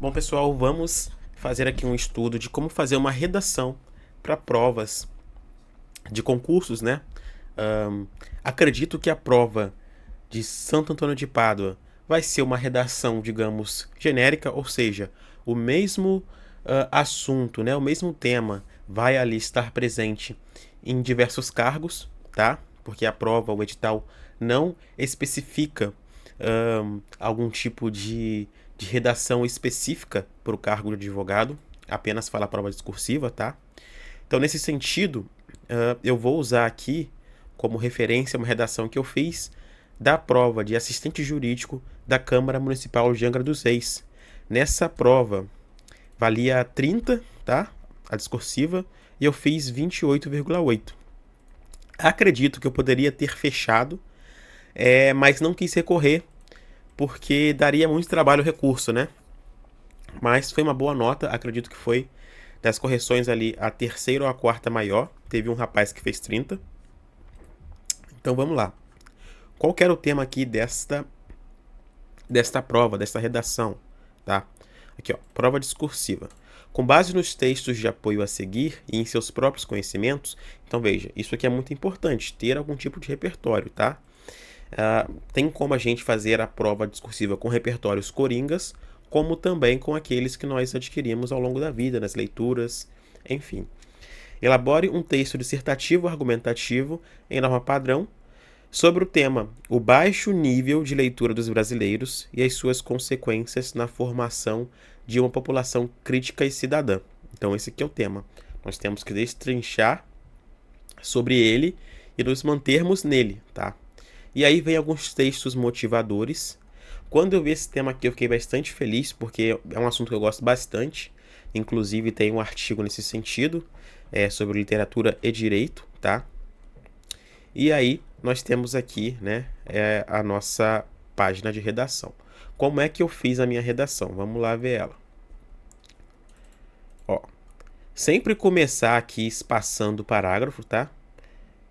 Bom, pessoal, vamos fazer aqui um estudo de como fazer uma redação para provas de concursos, né? Acredito que a prova de Santo Antônio de Pádua vai ser uma redação, digamos, genérica, ou seja, o mesmo assunto, né? O mesmo tema vai ali estar presente em diversos cargos, tá? Porque a prova, o edital, não especifica algum tipo de redação específica para o cargo de advogado, apenas fala a prova discursiva, tá? Então, nesse sentido, eu vou usar aqui como referência uma redação que eu fiz da prova de assistente jurídico da Câmara Municipal de Angra dos Reis. Nessa prova, valia 30, tá? A discursiva, e eu fiz 28,8. Acredito que eu poderia ter fechado, mas não quis recorrer, porque daria muito trabalho o recurso, né? Mas foi uma boa nota, acredito que foi das correções ali a terceira ou a quarta maior. Teve um rapaz que fez 30. Então vamos lá. Qual que era o tema aqui desta prova, desta redação, tá? Aqui, ó, prova discursiva. Com base nos textos de apoio a seguir e em seus próprios conhecimentos, então veja, isso aqui é muito importante, ter algum tipo de repertório, tá? Tem como a gente fazer a prova discursiva com repertórios coringas, como também com aqueles que nós adquirimos ao longo da vida, nas leituras, enfim. Elabore um texto dissertativo argumentativo em norma padrão sobre o tema o baixo nível de leitura dos brasileiros e as suas consequências na formação de uma população crítica e cidadã. Então esse aqui é o tema. Nós temos que destrinchar sobre ele e nos mantermos nele, tá? E aí vem alguns textos motivadores. Quando eu vi esse tema aqui, eu fiquei bastante feliz, porque é um assunto que eu gosto bastante. Inclusive, tem um artigo nesse sentido, sobre literatura e direito, tá? E aí, nós temos aqui, né, a nossa página de redação. Como é que eu fiz a minha redação? Vamos lá ver ela. Ó, sempre começar aqui espaçando o parágrafo, tá?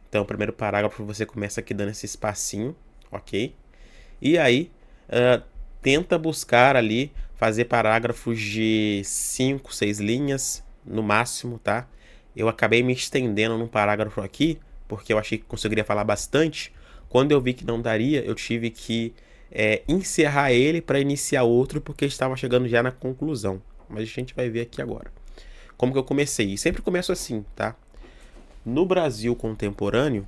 Então, o primeiro parágrafo você começa aqui dando esse espacinho, ok? E aí, tenta buscar ali, fazer parágrafos de 5, 6 linhas, no máximo, tá? Eu acabei me estendendo num parágrafo aqui, porque eu achei que conseguiria falar bastante. Quando eu vi que não daria, eu tive que encerrar ele para iniciar outro, porque estava chegando já na conclusão. Mas a gente vai ver aqui agora. Como que eu comecei? E sempre começo assim, tá? No Brasil contemporâneo,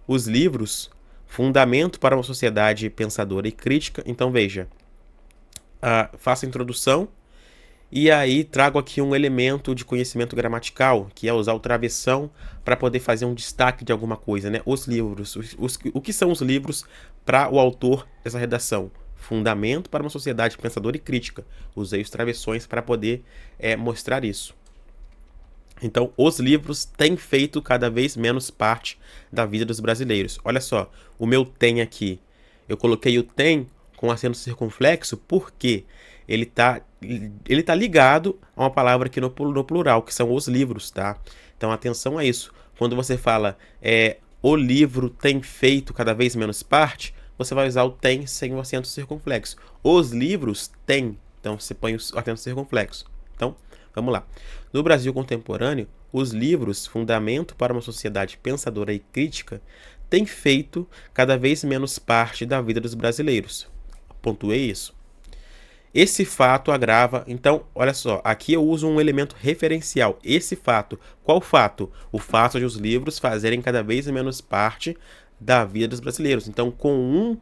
os livros, fundamento para uma sociedade pensadora e crítica. Então veja, faço a introdução e aí trago aqui um elemento de conhecimento gramatical, que é usar o travessão para poder fazer um destaque de alguma coisa, né? Os livros, o que são os livros para o autor dessa redação? Fundamento para uma sociedade pensadora e crítica. Usei os travessões para poder mostrar isso. Então, os livros têm feito cada vez menos parte da vida dos brasileiros. Olha só, o meu tem aqui. Eu coloquei o tem com acento circunflexo porque ele tá ligado a uma palavra aqui no plural, que são os livros, tá? Então, atenção a isso. Quando você fala o livro tem feito cada vez menos parte, você vai usar o tem sem o acento circunflexo. Os livros têm. Então, você põe o acento circunflexo. Então, vamos lá. No Brasil contemporâneo, os livros Fundamento para uma Sociedade Pensadora e Crítica têm feito cada vez menos parte da vida dos brasileiros. Pontuei isso. Esse fato agrava... Então, olha só, aqui eu uso um elemento referencial. Esse fato. Qual fato? O fato de os livros fazerem cada vez menos parte da vida dos brasileiros. Então, com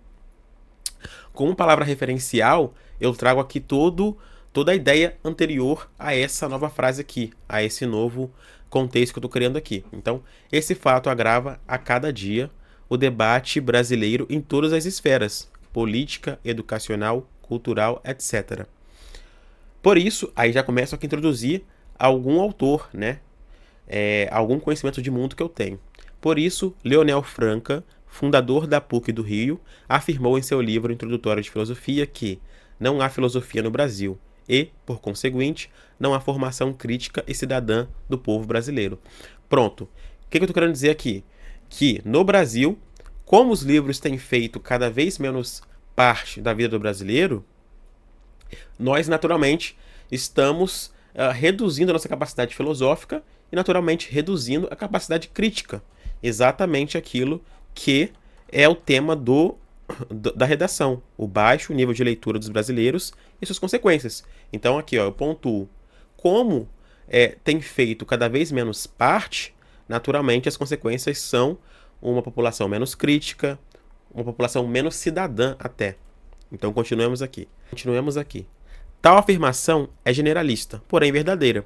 uma palavra referencial, eu trago aqui toda a ideia anterior a essa nova frase aqui, a esse novo contexto que eu estou criando aqui. Então, esse fato agrava a cada dia o debate brasileiro em todas as esferas, política, educacional, cultural, etc. Por isso, aí já começo aqui a introduzir algum autor, né? Algum conhecimento de mundo que eu tenho. Por isso, Leonel Franca, fundador da PUC do Rio, afirmou em seu livro introdutório de filosofia que não há filosofia no Brasil e, por conseguinte, não há formação crítica e cidadã do povo brasileiro. Pronto. O que eu estou querendo dizer aqui? Que no Brasil, como os livros têm feito cada vez menos parte da vida do brasileiro, nós naturalmente estamos reduzindo a nossa capacidade filosófica e, naturalmente, reduzindo a capacidade crítica. Exatamente aquilo que é o tema da redação, o baixo nível de leitura dos brasileiros e suas consequências. Então, aqui, ó, eu pontuo como tem feito cada vez menos parte, naturalmente as consequências são uma população menos crítica, uma população menos cidadã até. Então, continuemos aqui. Tal afirmação é generalista, porém verdadeira.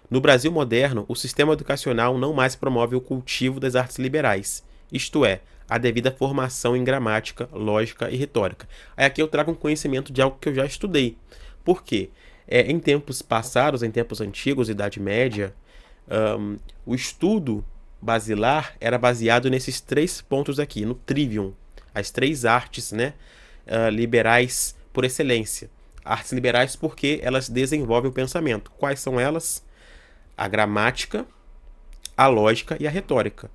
No Brasil moderno, o sistema educacional não mais promove o cultivo das artes liberais, isto é, a devida formação em gramática, lógica e retórica. Aí aqui eu trago um conhecimento de algo que eu já estudei. Por quê? Em tempos passados, em tempos antigos, Idade Média, o estudo basilar era baseado nesses 3 pontos aqui, no trivium, as 3 artes, né, liberais por excelência. Artes liberais porque elas desenvolvem o pensamento. Quais são elas? A gramática, a lógica e a retórica.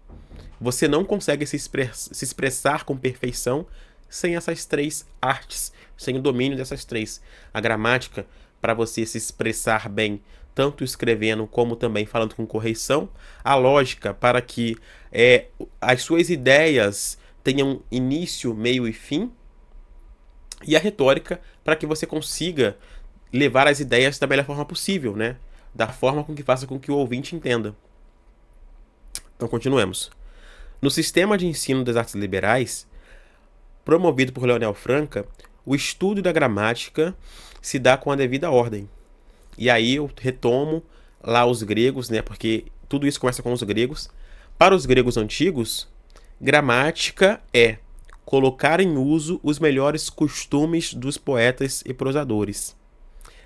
Você não consegue se expressar com perfeição sem essas 3 artes, sem o domínio dessas 3. A gramática, para você se expressar bem, tanto escrevendo como também falando com correção. A lógica, para que as suas ideias tenham início, meio e fim. E a retórica, para que você consiga levar as ideias da melhor forma possível, né? Da forma com que faça com que o ouvinte entenda. Então, continuemos. No sistema de ensino das artes liberais, promovido por Leonel Franca, o estudo da gramática se dá com a devida ordem. E aí eu retomo lá os gregos, né? Porque tudo isso começa com os gregos. Para os gregos antigos, gramática é colocar em uso os melhores costumes dos poetas e prosadores.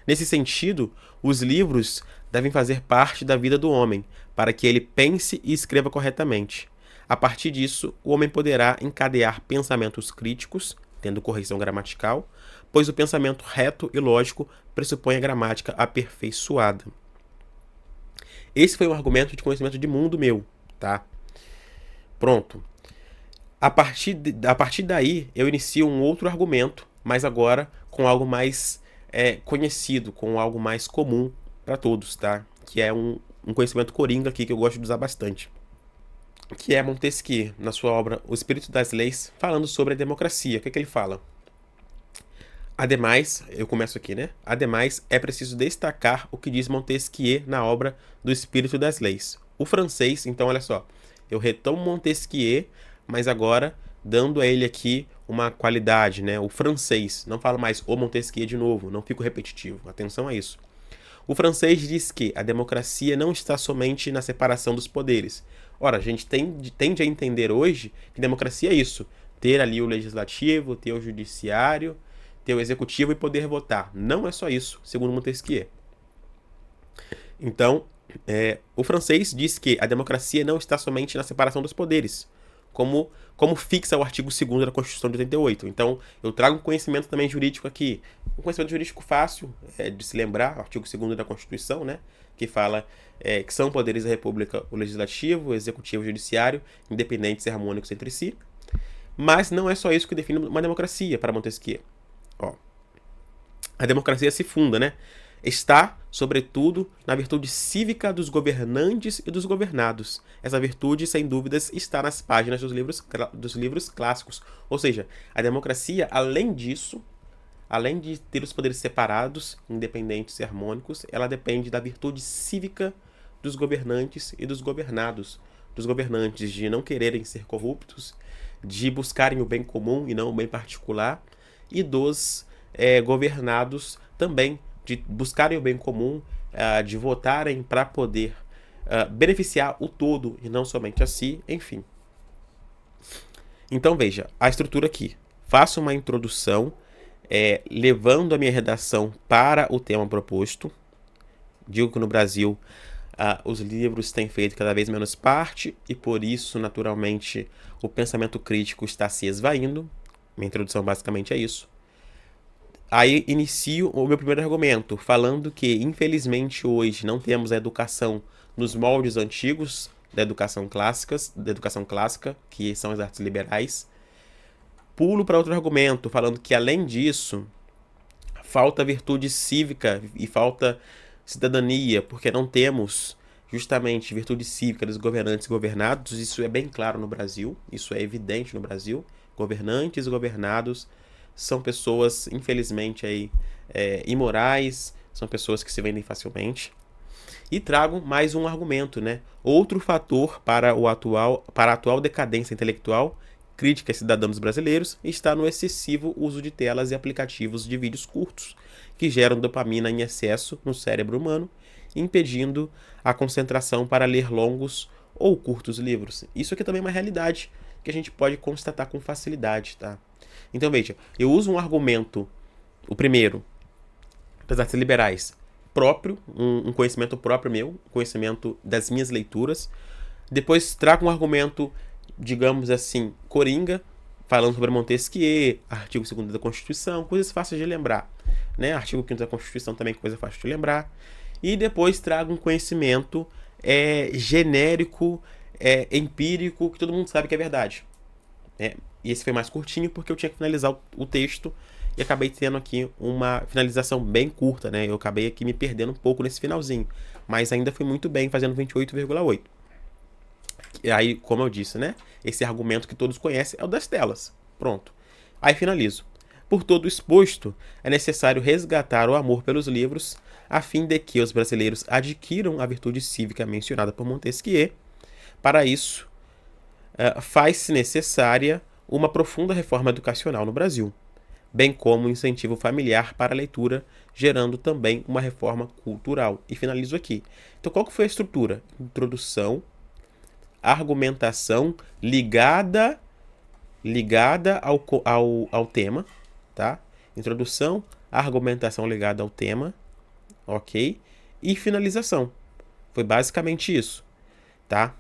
Nesse sentido, os livros devem fazer parte da vida do homem, para que ele pense e escreva corretamente. A partir disso, o homem poderá encadear pensamentos críticos, tendo correção gramatical, pois o pensamento reto e lógico pressupõe a gramática aperfeiçoada. Esse foi um argumento de conhecimento de mundo meu, tá? Pronto. A partir daí, eu inicio um outro argumento, mas agora com algo mais conhecido, com algo mais comum para todos, tá? Que é um conhecimento coringa aqui que eu gosto de usar bastante. Que é Montesquieu, na sua obra O Espírito das Leis, falando sobre a democracia. O que ele fala? Ademais, eu começo aqui, né? Ademais, é preciso destacar o que diz Montesquieu na obra do Espírito das Leis. O francês, então, olha só, eu retomo Montesquieu, mas agora dando a ele aqui uma qualidade, né? O francês, não falo mais o Montesquieu de novo, não fico repetitivo, atenção a isso. O francês diz que a democracia não está somente na separação dos poderes. Ora, a gente tende a entender hoje que democracia é isso, ter ali o legislativo, ter o judiciário, ter o executivo e poder votar. Não é só isso, segundo Montesquieu. Então, o francês diz que a democracia não está somente na separação dos poderes, como fixa o artigo 2º da Constituição de 88. Então, eu trago um conhecimento também jurídico aqui, um conhecimento jurídico fácil de se lembrar, o artigo 2º da Constituição, né, que fala que são poderes da República o legislativo, o executivo e o judiciário, independentes e harmônicos entre si. Mas não é só isso que define uma democracia para Montesquieu. Ó, a democracia se funda, né? Está, sobretudo, na virtude cívica dos governantes e dos governados. Essa virtude, sem dúvidas, está nas páginas dos livros clássicos. Ou seja, a democracia, além disso, além de ter os poderes separados, independentes e harmônicos, ela depende da virtude cívica dos governantes e dos governados. Dos governantes de não quererem ser corruptos, de buscarem o bem comum e não o bem particular, e dos governados também, de buscarem o bem comum, de votarem para poder beneficiar o todo e não somente a si, enfim. Então veja, a estrutura aqui. Faço uma introdução, levando a minha redação para o tema proposto. Digo que no Brasil os livros têm feito cada vez menos parte e por isso, naturalmente, o pensamento crítico está se esvaindo. Minha introdução basicamente é isso. Aí inicio o meu primeiro argumento, falando que, infelizmente, hoje não temos a educação nos moldes antigos da educação clássica, que são as artes liberais. Pulo para outro argumento, falando que, além disso, falta virtude cívica e falta cidadania, porque não temos justamente virtude cívica dos governantes e governados. Isso é bem claro no Brasil, isso é evidente no Brasil. Governantes e governados são pessoas, infelizmente, aí, imorais, são pessoas que se vendem facilmente. E trago mais um argumento, né? Outro fator para a atual decadência intelectual crítica a cidadãos brasileiros está no excessivo uso de telas e aplicativos de vídeos curtos, que geram dopamina em excesso no cérebro humano, impedindo a concentração para ler longos ou curtos livros. Isso aqui também é uma realidade que a gente pode constatar com facilidade, tá? Então veja, eu uso um argumento, o primeiro, apesar de ser liberais, próprio, um conhecimento próprio meu, um conhecimento das minhas leituras. Depois trago um argumento, digamos assim, coringa, falando sobre Montesquieu, artigo 2º da Constituição, coisas fáceis de lembrar, né? Artigo 5º da Constituição também, coisa fácil de lembrar. E depois trago um conhecimento genérico, empírico, que todo mundo sabe que é verdade. E esse foi mais curtinho porque eu tinha que finalizar o texto e acabei tendo aqui uma finalização bem curta, né? Eu acabei aqui me perdendo um pouco nesse finalzinho, mas ainda fui muito bem, fazendo 28,8. E aí, como eu disse, né? Esse argumento que todos conhecem é o das telas. Pronto. Aí finalizo. Por todo o exposto, é necessário resgatar o amor pelos livros, a fim de que os brasileiros adquiram a virtude cívica mencionada por Montesquieu. Para isso, faz-se necessária uma profunda reforma educacional no Brasil, bem como um incentivo familiar para a leitura, gerando também uma reforma cultural. E finalizo aqui. Então, qual que foi a estrutura? Introdução, argumentação ligada ao tema, tá? Introdução, argumentação ligada ao tema, ok? E finalização. Foi basicamente isso, tá?